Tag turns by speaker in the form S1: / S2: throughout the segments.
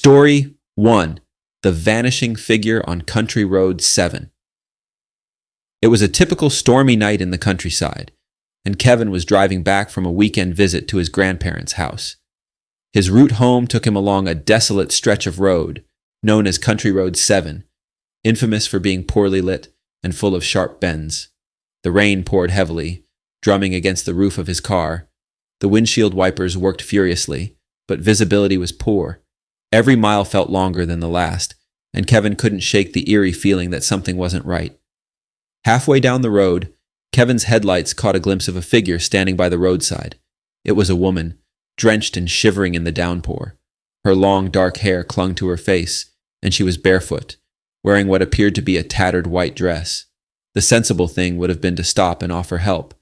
S1: Story 1. The Vanishing Figure on Country Road 7. It was a typical stormy night in the countryside, and Kevin was driving back from a weekend visit to his grandparents' house. His route home took him along a desolate stretch of road, known as Country Road 7, infamous for being poorly lit and full of sharp bends. The rain poured heavily, drumming against the roof of his car. The windshield wipers worked furiously, but visibility was poor. Every mile felt longer than the last, and Kevin couldn't shake the eerie feeling that something wasn't right. Halfway down the road, Kevin's headlights caught a glimpse of a figure standing by the roadside. It was a woman, drenched and shivering in the downpour. Her long, dark hair clung to her face, and she was barefoot, wearing what appeared to be a tattered white dress. The sensible thing would have been to stop and offer help,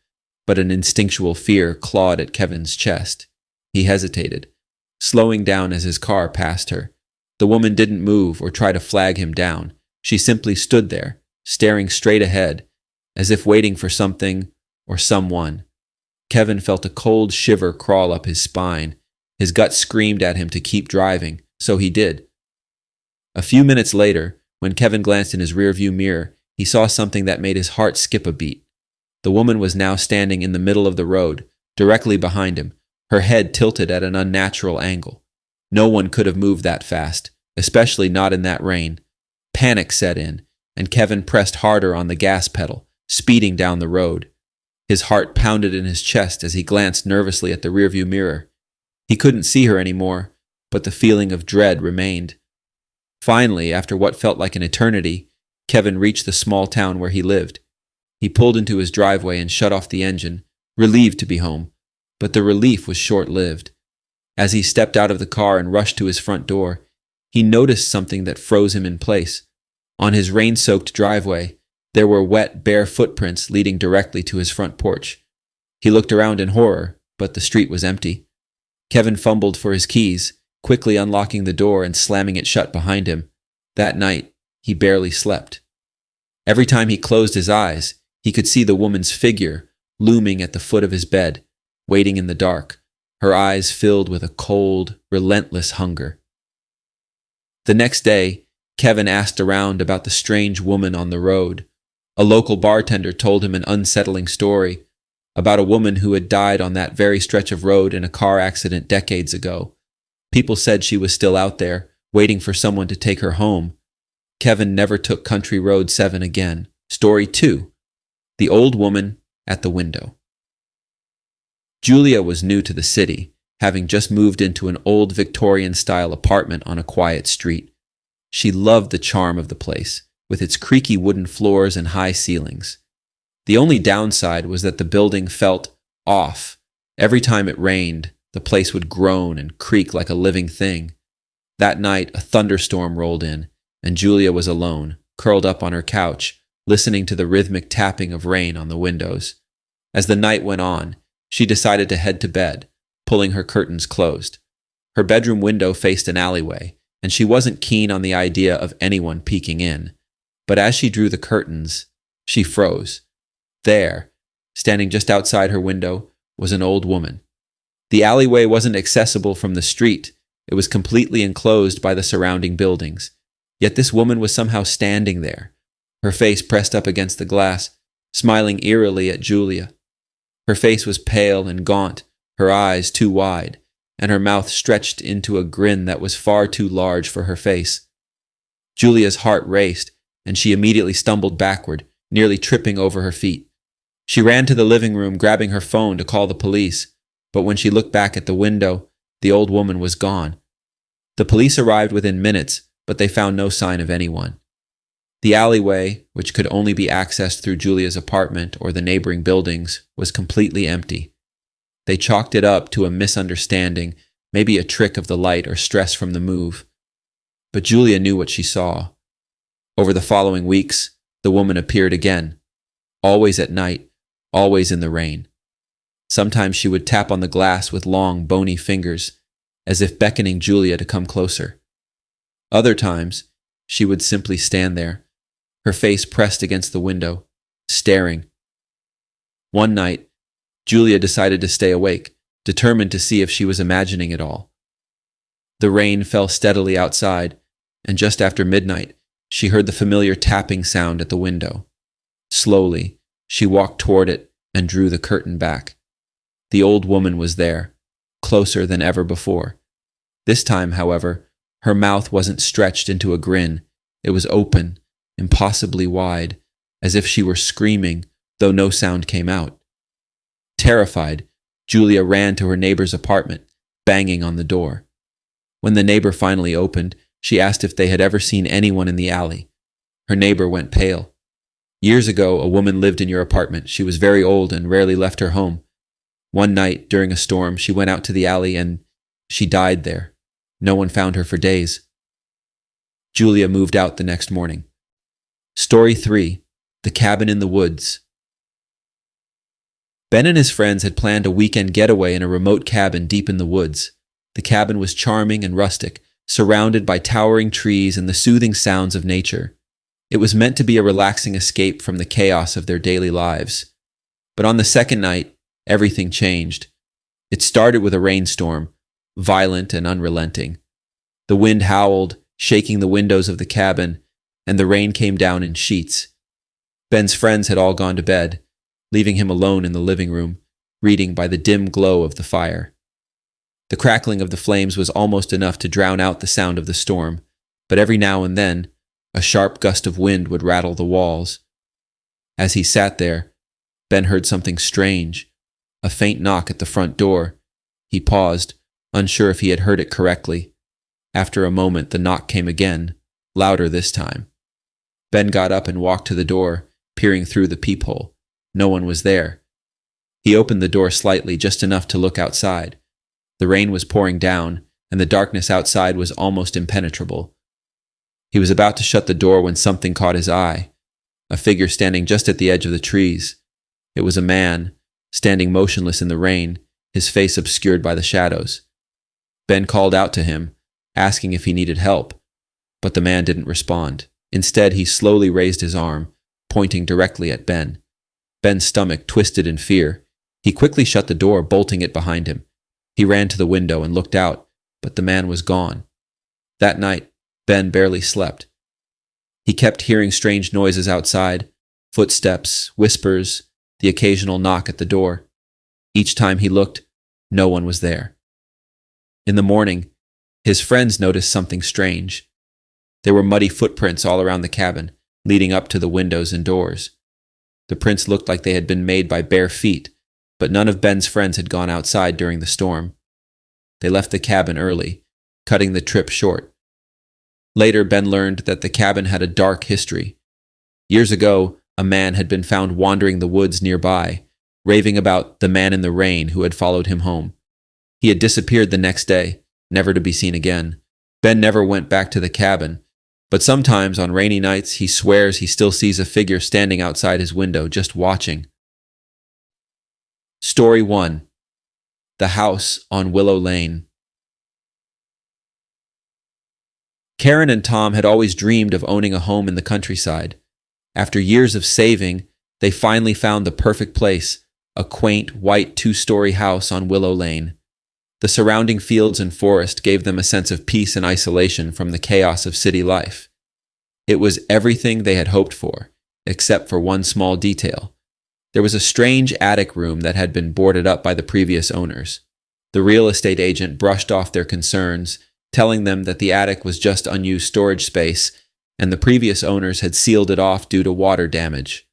S1: but an instinctual fear clawed at Kevin's chest. He hesitated, slowing down as his car passed her. The woman didn't move or try to flag him down. She simply stood there, staring straight ahead, as if waiting for something or someone. Kevin felt a cold shiver crawl up his spine. His gut screamed at him to keep driving, so he did. A few minutes later, when Kevin glanced in his rearview mirror, he saw something that made his heart skip a beat. The woman was now standing in the middle of the road, directly behind him, her head tilted at an unnatural angle. No one could have moved that fast, especially not in that rain. Panic set in, and Kevin pressed harder on the gas pedal, speeding down the road. His heart pounded in his chest as he glanced nervously at the rearview mirror. He couldn't see her anymore, but the feeling of dread remained. Finally, after what felt like an eternity, Kevin reached the small town where he lived. He pulled into his driveway and shut off the engine, relieved to be home. But the relief was short-lived. As he stepped out of the car and rushed to his front door, he noticed something that froze him in place. On his rain-soaked driveway, there were wet, bare footprints leading directly to his front porch. He looked around in horror, but the street was empty. Kevin fumbled for his keys, quickly unlocking the door and slamming it shut behind him. That night, he barely slept. Every time he closed his eyes, he could see the woman's figure looming at the foot of his bed, waiting in the dark, her eyes filled with a cold, relentless hunger. The next day, Kevin asked around about the strange woman on the road. A local bartender told him an unsettling story about a woman who had died on that very stretch of road in a car accident decades ago. People said she was still out there, waiting for someone to take her home. Kevin never took Country Road 7 again. Story 2. The Old Woman at the Window. Julia was new to the city, having just moved into an old Victorian-style apartment on a quiet street. She loved the charm of the place, with its creaky wooden floors and high ceilings. The only downside was that the building felt off. Every time it rained, the place would groan and creak like a living thing. That night, a thunderstorm rolled in, and Julia was alone, curled up on her couch, listening to the rhythmic tapping of rain on the windows. As the night went on, she decided to head to bed, pulling her curtains closed. Her bedroom window faced an alleyway, and she wasn't keen on the idea of anyone peeking in. But as she drew the curtains, she froze. There, standing just outside her window, was an old woman. The alleyway wasn't accessible from the street. It was completely enclosed by the surrounding buildings. Yet this woman was somehow standing there, her face pressed up against the glass, smiling eerily at Julia. Her face was pale and gaunt, her eyes too wide, and her mouth stretched into a grin that was far too large for her face. Julia's heart raced, and she immediately stumbled backward, nearly tripping over her feet. She ran to the living room, grabbing her phone to call the police, but when she looked back at the window, the old woman was gone. The police arrived within minutes, but they found no sign of anyone. The alleyway, which could only be accessed through Julia's apartment or the neighboring buildings, was completely empty. They chalked it up to a misunderstanding, maybe a trick of the light or stress from the move. But Julia knew what she saw. Over the following weeks, the woman appeared again, always at night, always in the rain. Sometimes she would tap on the glass with long, bony fingers, as if beckoning Julia to come closer. Other times, she would simply stand there, her face pressed against the window, staring. One night, Julia decided to stay awake, determined to see if she was imagining it all. The rain fell steadily outside, and just after midnight, she heard the familiar tapping sound at the window. Slowly, she walked toward it and drew the curtain back. The old woman was there, closer than ever before. This time, however, her mouth wasn't stretched into a grin. It was open, impossibly wide, as if she were screaming, though no sound came out. Terrified, Julia ran to her neighbor's apartment, banging on the door. When the neighbor finally opened, she asked if they had ever seen anyone in the alley. Her neighbor went pale. Years ago, a woman lived in your apartment. She was very old and rarely left her home. One night, during a storm, she went out to the alley and she died there. No one found her for days. Julia moved out the next morning. Story 3. The Cabin in the Woods. Ben and his friends had planned a weekend getaway in a remote cabin deep in the woods. The cabin was charming and rustic, surrounded by towering trees and the soothing sounds of nature. It was meant to be a relaxing escape from the chaos of their daily lives. But on the second night, everything changed. It started with a rainstorm, violent and unrelenting. The wind howled, shaking the windows of the cabin, and the rain came down in sheets. Ben's friends had all gone to bed, leaving him alone in the living room, reading by the dim glow of the fire. The crackling of the flames was almost enough to drown out the sound of the storm, but every now and then, a sharp gust of wind would rattle the walls. As he sat there, Ben heard something strange, a faint knock at the front door. He paused, unsure if he had heard it correctly. After a moment, the knock came again, louder this time. Ben got up and walked to the door, peering through the peephole. No one was there. He opened the door slightly, just enough to look outside. The rain was pouring down, and the darkness outside was almost impenetrable. He was about to shut the door when something caught his eye, a figure standing just at the edge of the trees. It was a man, standing motionless in the rain, his face obscured by the shadows. Ben called out to him, asking if he needed help, but the man didn't respond. Instead, he slowly raised his arm, pointing directly at Ben. Ben's stomach twisted in fear. He quickly shut the door, bolting it behind him. He ran to the window and looked out, but the man was gone. That night, Ben barely slept. He kept hearing strange noises outside, footsteps, whispers, the occasional knock at the door. Each time he looked, no one was there. In the morning, his friends noticed something strange. There were muddy footprints all around the cabin, leading up to the windows and doors. The prints looked like they had been made by bare feet, but none of Ben's friends had gone outside during the storm. They left the cabin early, cutting the trip short. Later, Ben learned that the cabin had a dark history. Years ago, a man had been found wandering the woods nearby, raving about the man in the rain who had followed him home. He had disappeared the next day, never to be seen again. Ben never went back to the cabin, but sometimes on rainy nights he swears he still sees a figure standing outside his window, just watching. Story 1. The House on Willow Lane. Karen and Tom had always dreamed of owning a home in the countryside. After years of saving, they finally found the perfect place, a quaint, white 2-story house on Willow Lane. The surrounding fields and forest gave them a sense of peace and isolation from the chaos of city life. It was everything they had hoped for, except for one small detail. There was a strange attic room that had been boarded up by the previous owners. The real estate agent brushed off their concerns, telling them that the attic was just unused storage space, and the previous owners had sealed it off due to water damage.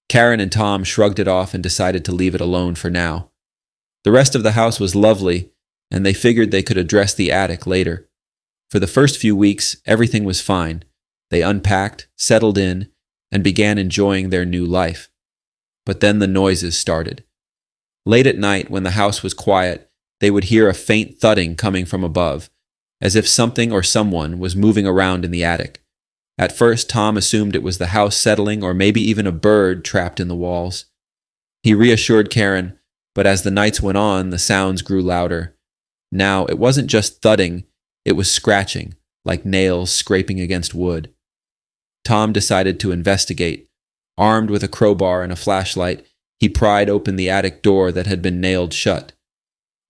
S1: Karen and Tom shrugged it off and decided to leave it alone for now. The rest of the house was lovely, and they figured they could address the attic later. For the first few weeks, everything was fine. They unpacked, settled in, and began enjoying their new life. But then the noises started. Late at night, when the house was quiet, they would hear a faint thudding coming from above, as if something or someone was moving around in the attic. At first, Tom assumed it was the house settling or maybe even a bird trapped in the walls. He reassured Karen, but as the nights went on, the sounds grew louder. Now, it wasn't just thudding, it was scratching, like nails scraping against wood. Tom decided to investigate. Armed with a crowbar and a flashlight, he pried open the attic door that had been nailed shut.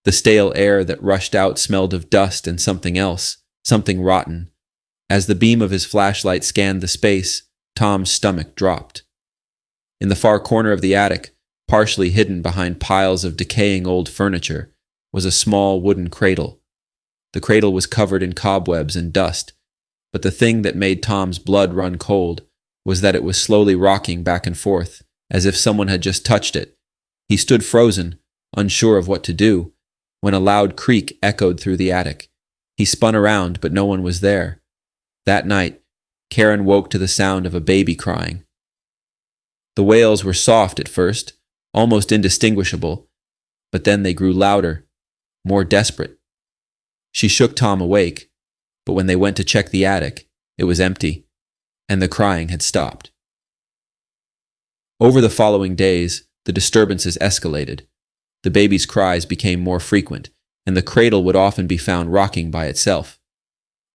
S1: The stale air that rushed out smelled of dust and something else, something rotten. As the beam of his flashlight scanned the space, Tom's stomach dropped. In the far corner of the attic, partially hidden behind piles of decaying old furniture, was a small wooden cradle. The cradle was covered in cobwebs and dust, but the thing that made Tom's blood run cold was that it was slowly rocking back and forth, as if someone had just touched it. He stood frozen, unsure of what to do, when a loud creak echoed through the attic. He spun around, but no one was there. That night, Karen woke to the sound of a baby crying. The wails were soft at first, almost indistinguishable, but then they grew louder, more desperate. She shook Tom awake, but when they went to check the attic, it was empty, and the crying had stopped. Over the following days, the disturbances escalated. The baby's cries became more frequent, and the cradle would often be found rocking by itself.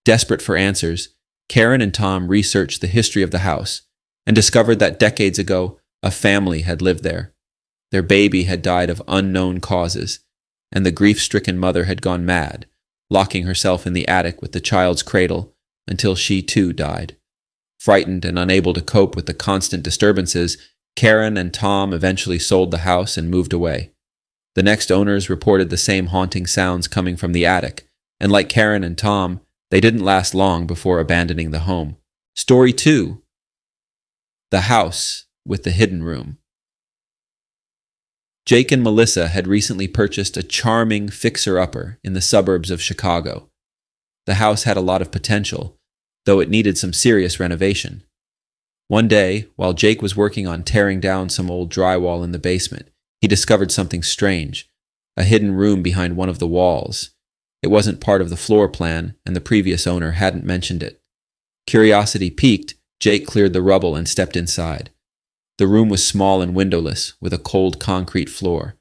S1: Desperate for answers, Karen and Tom researched the history of the house and discovered that decades ago, a family had lived there. Their baby had died of unknown causes, and the grief-stricken mother had gone mad, locking herself in the attic with the child's cradle until she too died. Frightened and unable to cope with the constant disturbances, Karen and Tom eventually sold the house and moved away. The next owners reported the same haunting sounds coming from the attic, and like Karen and Tom, they didn't last long before abandoning the home. Story 2. The House with the Hidden Room. Jake and Melissa had recently purchased a charming fixer-upper in the suburbs of Chicago. The house had a lot of potential, though it needed some serious renovation. One day, while Jake was working on tearing down some old drywall in the basement, he discovered something strange, a hidden room behind one of the walls. It wasn't part of the floor plan, and the previous owner hadn't mentioned it. Curiosity piqued, Jake cleared the rubble and stepped inside. The room was small and windowless, with a cold concrete floor.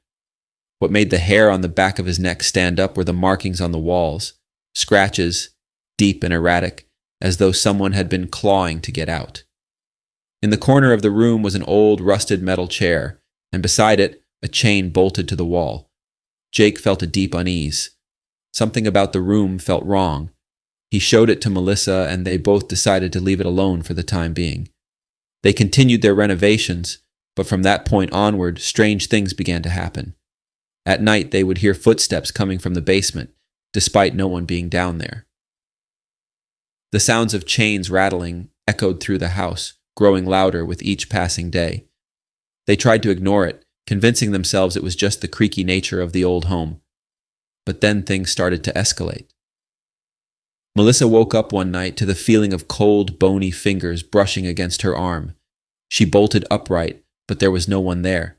S1: What made the hair on the back of his neck stand up were the markings on the walls, scratches, deep and erratic, as though someone had been clawing to get out. In the corner of the room was an old, rusted metal chair, and beside it, a chain bolted to the wall. Jake felt a deep unease. Something about the room felt wrong. He showed it to Melissa, and they both decided to leave it alone for the time being. They continued their renovations, but from that point onward, strange things began to happen. At night, they would hear footsteps coming from the basement, despite no one being down there. The sounds of chains rattling echoed through the house, growing louder with each passing day. They tried to ignore it, convincing themselves it was just the creaky nature of the old home. But then things started to escalate. Melissa woke up one night to the feeling of cold, bony fingers brushing against her arm. She bolted upright, but there was no one there.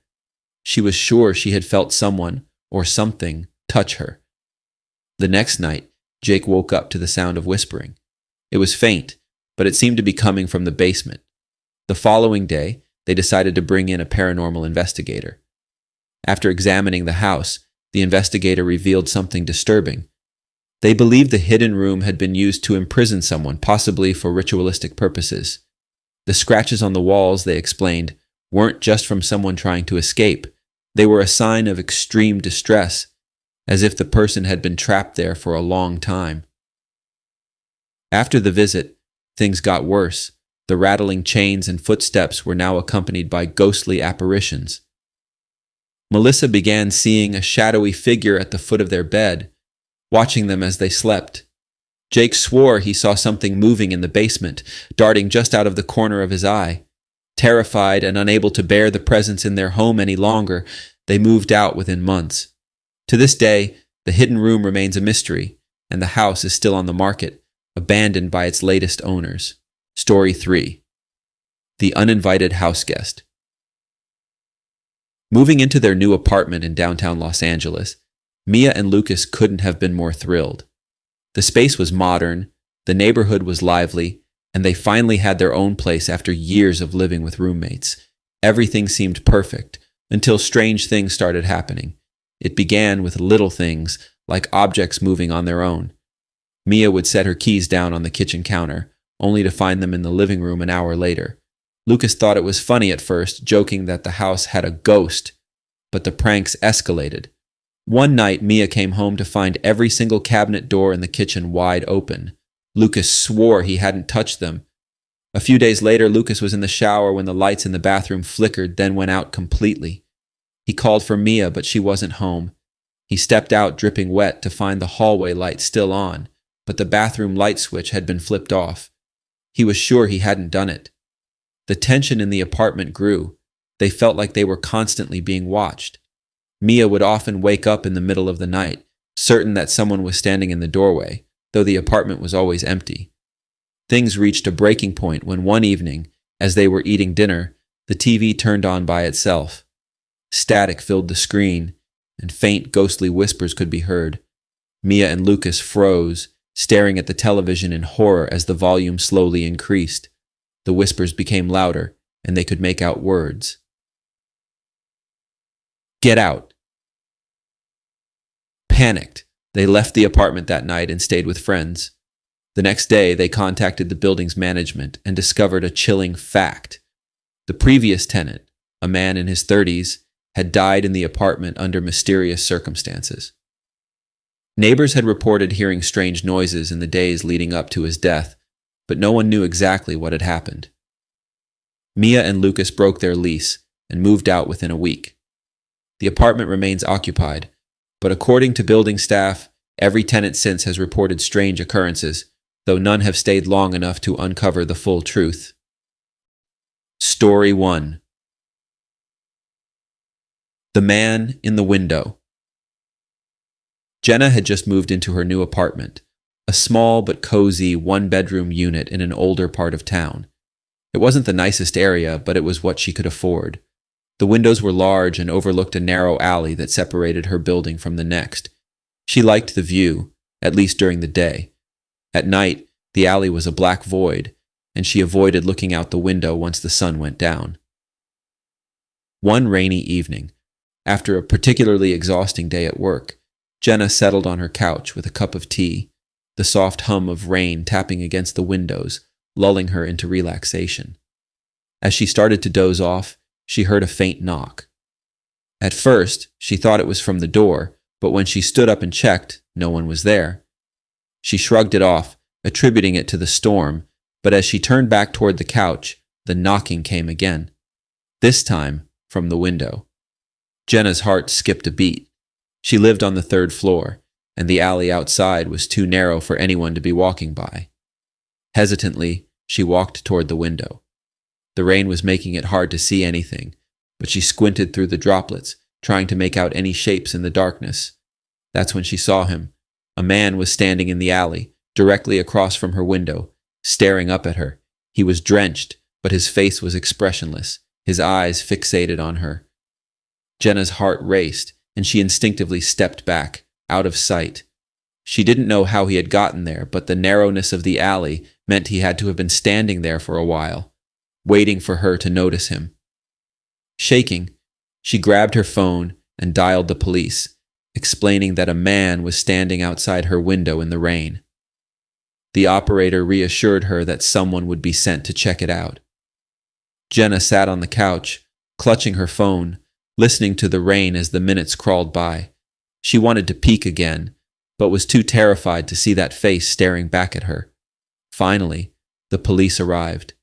S1: She was sure she had felt someone, or something, touch her. The next night, Jake woke up to the sound of whispering. It was faint, but it seemed to be coming from the basement. The following day, they decided to bring in a paranormal investigator. After examining the house, the investigator revealed something disturbing. They believed the hidden room had been used to imprison someone, possibly for ritualistic purposes. The scratches on the walls, they explained, weren't just from someone trying to escape. They were a sign of extreme distress, as if the person had been trapped there for a long time. After the visit, things got worse. The rattling chains and footsteps were now accompanied by ghostly apparitions. Melissa began seeing a shadowy figure at the foot of their bed, watching them as they slept. Jake swore he saw something moving in the basement, darting just out of the corner of his eye. Terrified and unable to bear the presence in their home any longer, they moved out within months. To this day, the hidden room remains a mystery, and the house is still on the market, abandoned by its latest owners. Story 3. The Uninvited House Guest. Moving into their new apartment in downtown Los Angeles, Mia and Lucas couldn't have been more thrilled. The space was modern, the neighborhood was lively, and they finally had their own place after years of living with roommates. Everything seemed perfect, until strange things started happening. It began with little things, like objects moving on their own. Mia would set her keys down on the kitchen counter, only to find them in the living room an hour later. Lucas thought it was funny at first, joking that the house had a ghost, but the pranks escalated. One night, Mia came home to find every single cabinet door in the kitchen wide open. Lucas swore he hadn't touched them. A few days later, Lucas was in the shower when the lights in the bathroom flickered, then went out completely. He called for Mia, but she wasn't home. He stepped out dripping wet to find the hallway light still on, but the bathroom light switch had been flipped off. He was sure he hadn't done it. The tension in the apartment grew. They felt like they were constantly being watched. Mia would often wake up in the middle of the night, certain that someone was standing in the doorway, though the apartment was always empty. Things reached a breaking point when one evening, as they were eating dinner, the TV turned on by itself. Static filled the screen, and faint ghostly whispers could be heard. Mia and Lucas froze, staring at the television in horror as the volume slowly increased. The whispers became louder, and they could make out words. "Get out." Panicked, they left the apartment that night and stayed with friends. The next day, they contacted the building's management and discovered a chilling fact. The previous tenant, a man in his 30s, had died in the apartment under mysterious circumstances. Neighbors had reported hearing strange noises in the days leading up to his death, but no one knew exactly what had happened. Mia and Lucas broke their lease and moved out within a week. The apartment remains occupied, but according to building staff, every tenant since has reported strange occurrences, though none have stayed long enough to uncover the full truth. Story 1. The Man in the Window. Jenna had just moved into her new apartment, a small but cozy one-bedroom unit in an older part of town. It wasn't the nicest area, but it was what she could afford. The windows were large and overlooked a narrow alley that separated her building from the next. She liked the view, at least during the day. At night, the alley was a black void, and she avoided looking out the window once the sun went down. One rainy evening, after a particularly exhausting day at work, Jenna settled on her couch with a cup of tea, the soft hum of rain tapping against the windows, lulling her into relaxation. As she started to doze off, she heard a faint knock. At first, she thought it was from the door, but when she stood up and checked, no one was there. She shrugged it off, attributing it to the storm, but as she turned back toward the couch, the knocking came again. This time, from the window. Jenna's heart skipped a beat. She lived on the 3rd floor, and the alley outside was too narrow for anyone to be walking by. Hesitantly, she walked toward the window. The rain was making it hard to see anything, but she squinted through the droplets, trying to make out any shapes in the darkness. That's when she saw him. A man was standing in the alley, directly across from her window, staring up at her. He was drenched, but his face was expressionless, his eyes fixated on her. Jenna's heart raced, and she instinctively stepped back, out of sight. She didn't know how he had gotten there, but the narrowness of the alley meant he had to have been standing there for a while, waiting for her to notice him. Shaking, she grabbed her phone and dialed the police, explaining that a man was standing outside her window in the rain. The operator reassured her that someone would be sent to check it out. Jenna sat on the couch, clutching her phone, listening to the rain as the minutes crawled by. She wanted to peek again, but was too terrified to see that face staring back at her. Finally, the police arrived.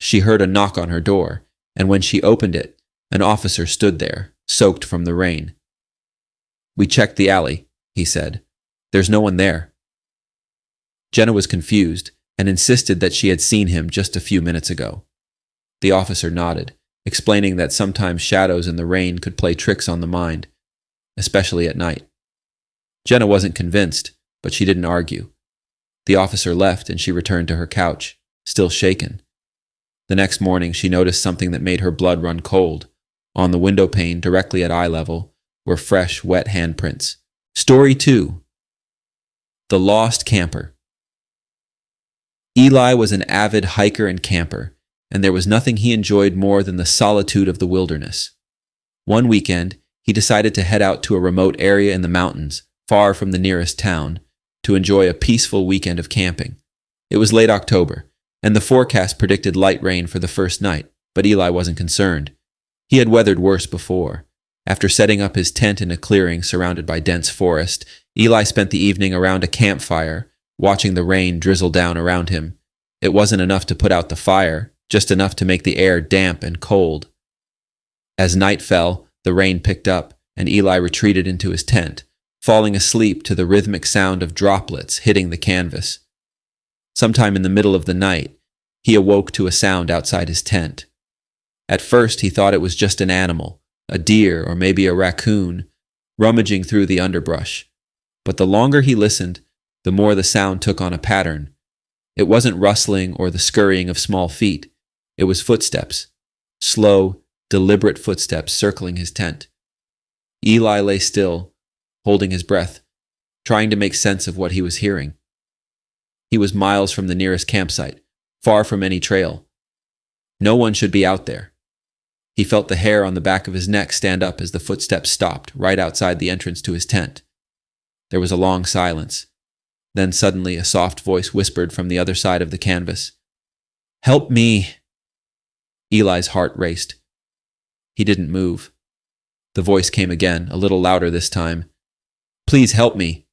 S1: She heard a knock on her door, and when she opened it, an officer stood there, soaked from the rain. "We checked the alley," he said. "There's no one there." Jenna was confused and insisted that she had seen him just a few minutes ago. The officer nodded, explaining that sometimes shadows in the rain could play tricks on the mind, especially at night. Jenna wasn't convinced, but she didn't argue. The officer left and she returned to her couch, still shaken. The next morning, she noticed something that made her blood run cold. On the window pane, directly at eye level, were fresh, wet handprints. Story 2. The Lost Camper. Eli was an avid hiker and camper, and there was nothing he enjoyed more than the solitude of the wilderness. One weekend, he decided to head out to a remote area in the mountains, far from the nearest town, to enjoy a peaceful weekend of camping. It was late October, and the forecast predicted light rain for the first night, but Eli wasn't concerned. He had weathered worse before. After setting up his tent in a clearing surrounded by dense forest, Eli spent the evening around a campfire, watching the rain drizzle down around him. It wasn't enough to put out the fire, just enough to make the air damp and cold. As night fell, the rain picked up, and Eli retreated into his tent, falling asleep to the rhythmic sound of droplets hitting the canvas. Sometime in the middle of the night, he awoke to a sound outside his tent. At first, he thought it was just an animal, a deer or maybe a raccoon, rummaging through the underbrush. But the longer he listened, the more the sound took on a pattern. It wasn't rustling or the scurrying of small feet. It was footsteps, slow, deliberate footsteps circling his tent. Eli lay still, holding his breath, trying to make sense of what he was hearing. He was miles from the nearest campsite, far from any trail. No one should be out there. He felt the hair on the back of his neck stand up as the footsteps stopped right outside the entrance to his tent. There was a long silence. Then suddenly a soft voice whispered from the other side of the canvas. "Help me!" Eli's heart raced. He didn't move. The voice came again, a little louder this time. "Please help me."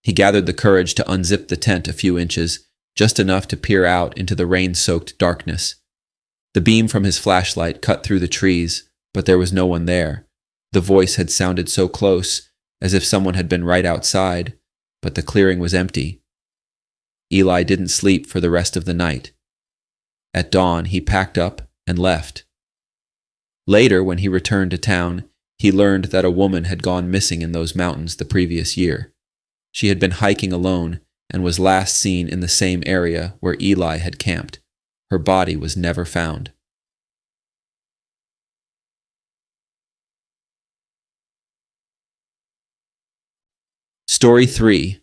S1: He gathered the courage to unzip the tent a few inches, just enough to peer out into the rain-soaked darkness. The beam from his flashlight cut through the trees, but there was no one there. The voice had sounded so close, as if someone had been right outside, but the clearing was empty. Eli didn't sleep for the rest of the night. At dawn, he packed up and left. Later, when he returned to town, he learned that a woman had gone missing in those mountains the previous year. She had been hiking alone and was last seen in the same area where Eli had camped. Her body was never found. Story 3.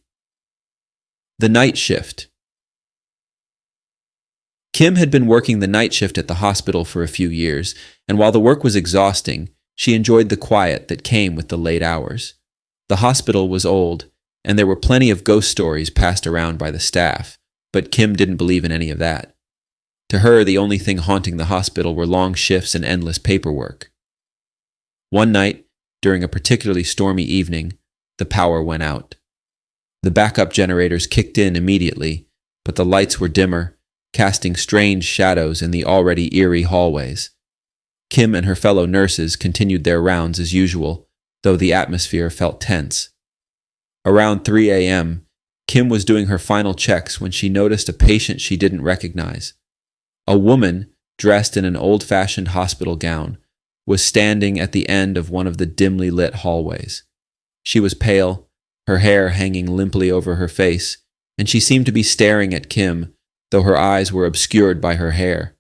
S1: The Night Shift. Kim had been working the night shift at the hospital for a few years, and while the work was exhausting, she enjoyed the quiet that came with the late hours. The hospital was old, and there were plenty of ghost stories passed around by the staff, but Kim didn't believe in any of that. To her, the only thing haunting the hospital were long shifts and endless paperwork. One night, during a particularly stormy evening, the power went out. The backup generators kicked in immediately, but the lights were dimmer, casting strange shadows in the already eerie hallways. Kim and her fellow nurses continued their rounds as usual, though the atmosphere felt tense. Around 3 a.m., Kim was doing her final checks when she noticed a patient she didn't recognize. A woman, dressed in an old-fashioned hospital gown, was standing at the end of one of the dimly lit hallways. She was pale, her hair hanging limply over her face, and she seemed to be staring at Kim, though her eyes were obscured by her hair.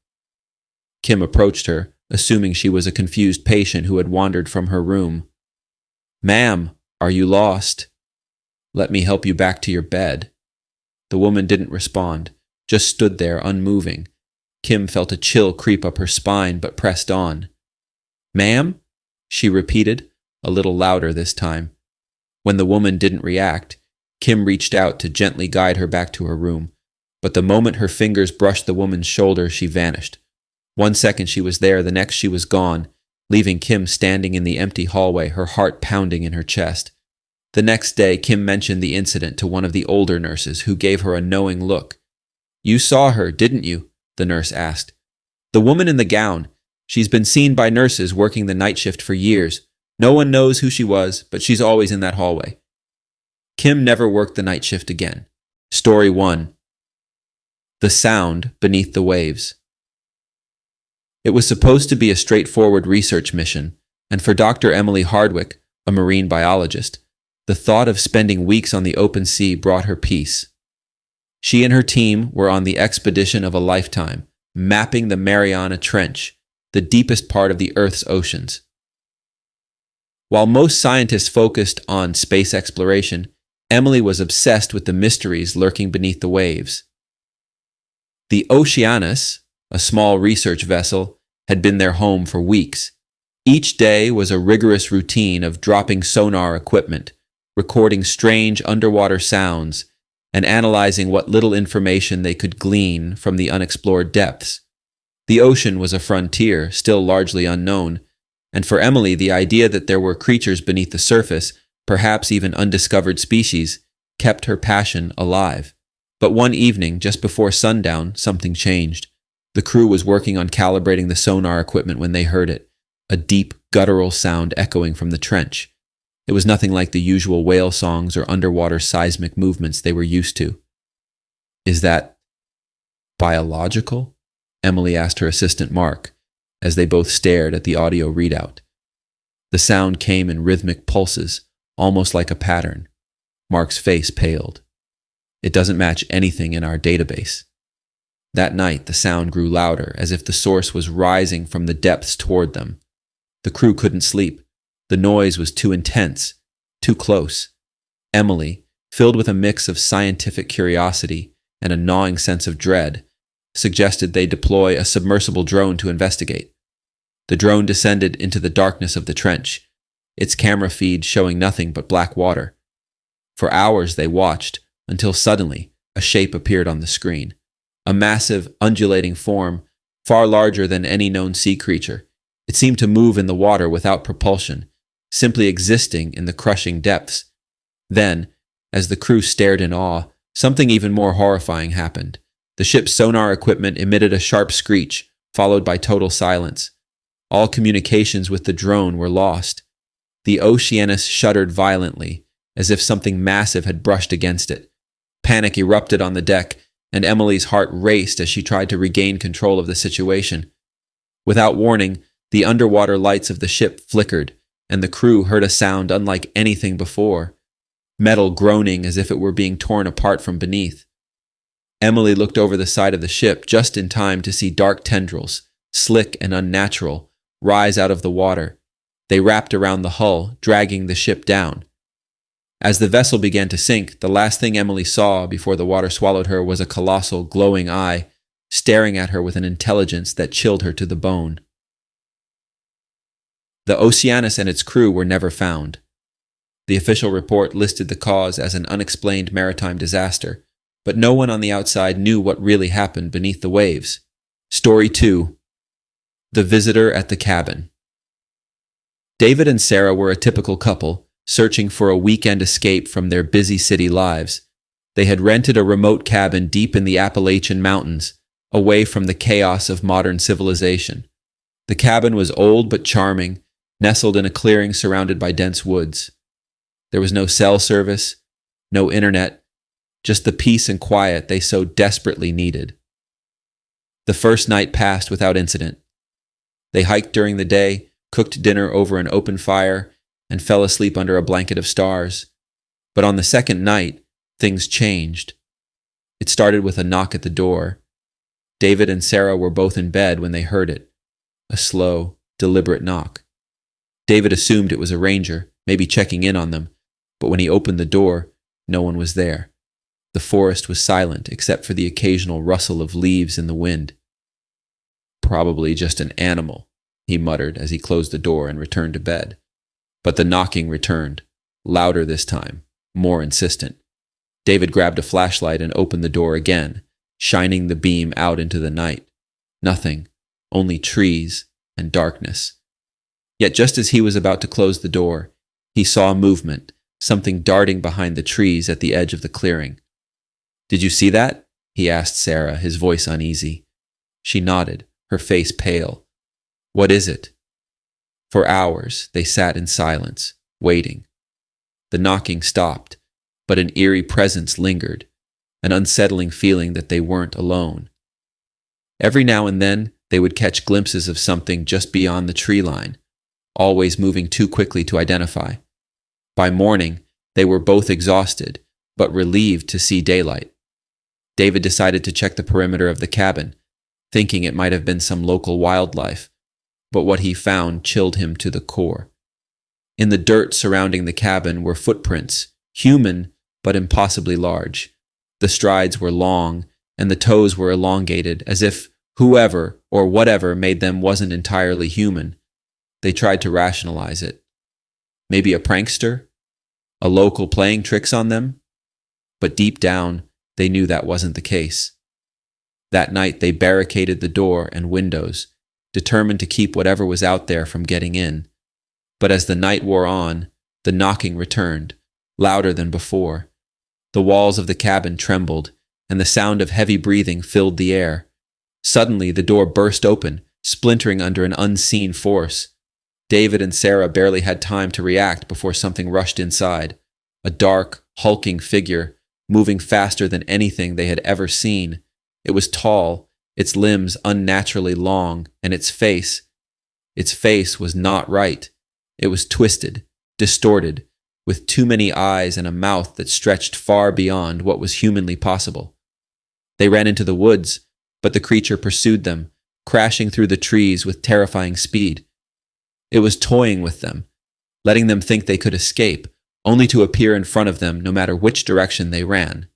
S1: Kim approached her, assuming she was a confused patient who had wandered from her room. "Ma'am, are you lost? Let me help you back to your bed." The woman didn't respond, just stood there unmoving. Kim felt a chill creep up her spine, but pressed on. "Ma'am?" she repeated, a little louder this time. When the woman didn't react, Kim reached out to gently guide her back to her room, but the moment her fingers brushed the woman's shoulder, she vanished. 1 second she was there, the next she was gone, leaving Kim standing in the empty hallway, her heart pounding in her chest. The next day, Kim mentioned the incident to one of the older nurses, who gave her a knowing look. "You saw her, didn't you?" the nurse asked. "The woman in the gown. She's been seen by nurses working the night shift for years. No one knows who she was, but she's always in that hallway." Kim never worked the night shift again. Story 1. The Sound Beneath the Waves. It was supposed to be a straightforward research mission, and for Dr. Emily Hardwick, a marine biologist, the thought of spending weeks on the open sea brought her peace. She and her team were on the expedition of a lifetime, mapping the Mariana Trench, the deepest part of the Earth's oceans. While most scientists focused on space exploration, Emily was obsessed with the mysteries lurking beneath the waves. The Oceanus, a small research vessel, had been their home for weeks. Each day was a rigorous routine of dropping sonar equipment, recording strange underwater sounds, and analyzing what little information they could glean from the unexplored depths. The ocean was a frontier, still largely unknown, And for Emily, the idea that there were creatures beneath the surface, perhaps even undiscovered species, kept her passion alive. But one evening, just before sundown, something changed. The crew was working on calibrating the sonar equipment when they heard it, a deep, guttural sound echoing from the trench. It was nothing like the usual whale songs or underwater seismic movements they were used to. "Is that biological?" Emily asked her assistant Mark, as they both stared at the audio readout. The sound came in rhythmic pulses, almost like a pattern. Mark's face paled. "It doesn't match anything in our database." That night, the sound grew louder, as if the source was rising from the depths toward them. The crew couldn't sleep. The noise was too intense, too close. Emily, filled with a mix of scientific curiosity and a gnawing sense of dread, suggested they deploy a submersible drone to investigate. The drone descended into the darkness of the trench, its camera feed showing nothing but black water. For hours they watched, until suddenly a shape appeared on the screen. A massive, undulating form, far larger than any known sea creature. It seemed to move in the water without propulsion, simply existing in the crushing depths. Then, as the crew stared in awe, something even more horrifying happened. The ship's sonar equipment emitted a sharp screech, followed by total silence. All communications with the drone were lost. The Oceanus shuddered violently, as if something massive had brushed against it. Panic erupted on the deck, and Emily's heart raced as she tried to regain control of the situation. Without warning, the underwater lights of the ship flickered, and the crew heard a sound unlike anything before, metal groaning as if it were being torn apart from beneath. Emily looked over the side of the ship just in time to see dark tendrils, slick and unnatural, rise out of the water. They wrapped around the hull, dragging the ship down. As the vessel began to sink, the last thing Emily saw before the water swallowed her was a colossal, glowing eye, staring at her with an intelligence that chilled her to the bone. The Oceanus and its crew were never found. The official report listed the cause as an unexplained maritime disaster, but no one on the outside knew what really happened beneath the waves. Story 2. The Visitor at the Cabin. David and Sarah were a typical couple, searching for a weekend escape from their busy city lives. They had rented a remote cabin deep in the Appalachian Mountains, away from the chaos of modern civilization. The cabin was old but charming, nestled in a clearing surrounded by dense woods. There was no cell service, no internet, just the peace and quiet they so desperately needed. The first night passed without incident. They hiked during the day, cooked dinner over an open fire, and fell asleep under a blanket of stars. But on the second night, things changed. It started with a knock at the door. David and Sarah were both in bed when they heard it. A slow, deliberate knock. David assumed it was a ranger, maybe checking in on them, but when he opened the door, no one was there. The forest was silent except for the occasional rustle of leaves in the wind. "Probably just an animal," he muttered as he closed the door and returned to bed. But the knocking returned, louder this time, more insistent. David grabbed a flashlight and opened the door again, shining the beam out into the night. Nothing, only trees and darkness. Yet just as he was about to close the door, he saw movement, something darting behind the trees at the edge of the clearing. "Did you see that?" he asked Sarah, his voice uneasy. She nodded, her face pale. "What is it?" For hours, they sat in silence, waiting. The knocking stopped, but an eerie presence lingered, an unsettling feeling that they weren't alone. Every now and then, they would catch glimpses of something just beyond the tree line, always moving too quickly to identify. By morning, they were both exhausted, but relieved to see daylight. David decided to check the perimeter of the cabin, thinking it might have been some local wildlife, but what he found chilled him to the core. In the dirt surrounding the cabin were footprints, human but impossibly large. The strides were long, and the toes were elongated, as if whoever or whatever made them wasn't entirely human. They tried to rationalize it. Maybe a prankster? A local playing tricks on them? But deep down, they knew that wasn't the case. That night they barricaded the door and windows, determined to keep whatever was out there from getting in. But as the night wore on, the knocking returned, louder than before. The walls of the cabin trembled, and the sound of heavy breathing filled the air. Suddenly, the door burst open, splintering under an unseen force. David and Sarah barely had time to react before something rushed inside. A dark, hulking figure, moving faster than anything they had ever seen. It was tall, its limbs unnaturally long, and its face was not right. It was twisted, distorted, with too many eyes and a mouth that stretched far beyond what was humanly possible. They ran into the woods, but the creature pursued them, crashing through the trees with terrifying speed. It was toying with them, letting them think they could escape, only to appear in front of them no matter which direction they ran.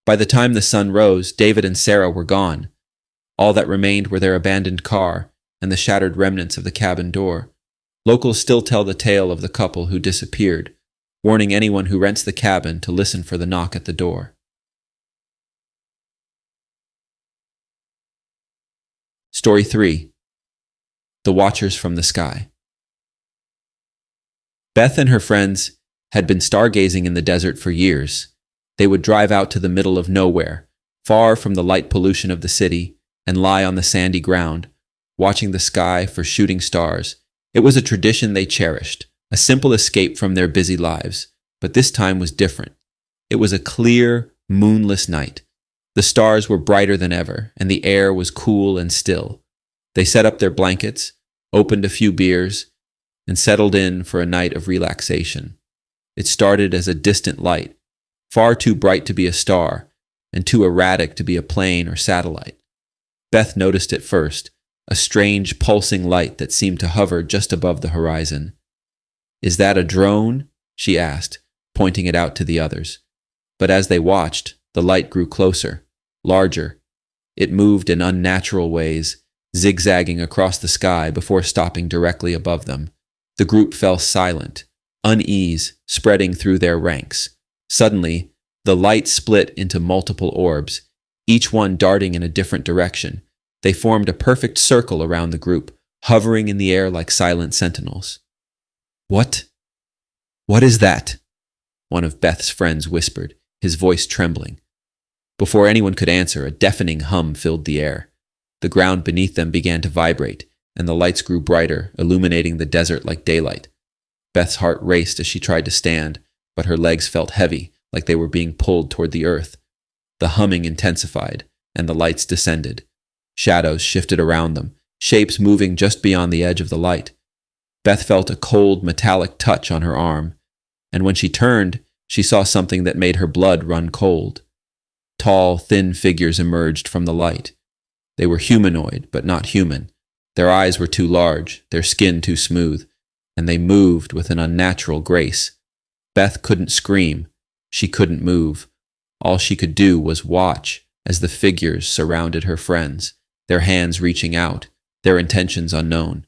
S1: By the time the sun rose, David and Sarah were gone. All that remained were their abandoned car and the shattered remnants of the cabin door. Locals still tell the tale of the couple who disappeared, warning anyone who rents the cabin to listen for the knock at the door. Story 3. The Watchers from the Sky. Beth and her friends had been stargazing in the desert for years. They would drive out to the middle of nowhere, far from the light pollution of the city, and lie on the sandy ground, watching the sky for shooting stars. It was a tradition they cherished, a simple escape from their busy lives, but this time was different. It was a clear, moonless night. The stars were brighter than ever, and the air was cool and still. They set up their blankets, opened a few beers, and settled in for a night of relaxation. It started as a distant light, far too bright to be a star, and too erratic to be a plane or satellite. Beth noticed it first, a strange pulsing light that seemed to hover just above the horizon. "Is that a drone?" she asked, pointing it out to the others. But as they watched, the light grew closer, larger. It moved in unnatural ways, zigzagging across the sky before stopping directly above them. The group fell silent, unease spreading through their ranks. Suddenly, the light split into multiple orbs, each one darting in a different direction. They formed a perfect circle around the group, hovering in the air like silent sentinels. What is that?" one of Beth's friends whispered, his voice trembling. Before anyone could answer, a deafening hum filled the air. The ground beneath them began to vibrate, and the lights grew brighter, illuminating the desert like daylight. Beth's heart raced as she tried to stand, but her legs felt heavy, like they were being pulled toward the earth. The humming intensified, and the lights descended. Shadows shifted around them, shapes moving just beyond the edge of the light. Beth felt a cold, metallic touch on her arm, and when she turned, she saw something that made her blood run cold. Tall, thin figures emerged from the light. They were humanoid, but not human. Their eyes were too large, their skin too smooth, and they moved with an unnatural grace. Beth couldn't scream. She couldn't move. All she could do was watch as the figures surrounded her friends, their hands reaching out, their intentions unknown.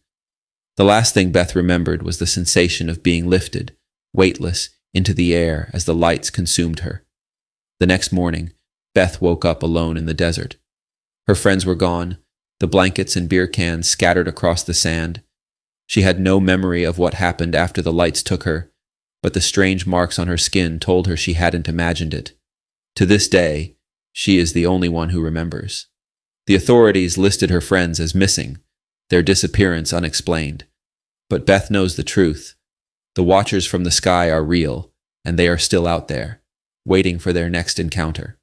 S1: The last thing Beth remembered was the sensation of being lifted, weightless, into the air as the lights consumed her. The next morning, Beth woke up alone in the desert. Her friends were gone, the blankets and beer cans scattered across the sand. She had no memory of what happened after the lights took her, but the strange marks on her skin told her she hadn't imagined it. To this day, she is the only one who remembers. The authorities listed her friends as missing, their disappearance unexplained. But Beth knows the truth. The Watchers from the Sky are real, and they are still out there, waiting for their next encounter.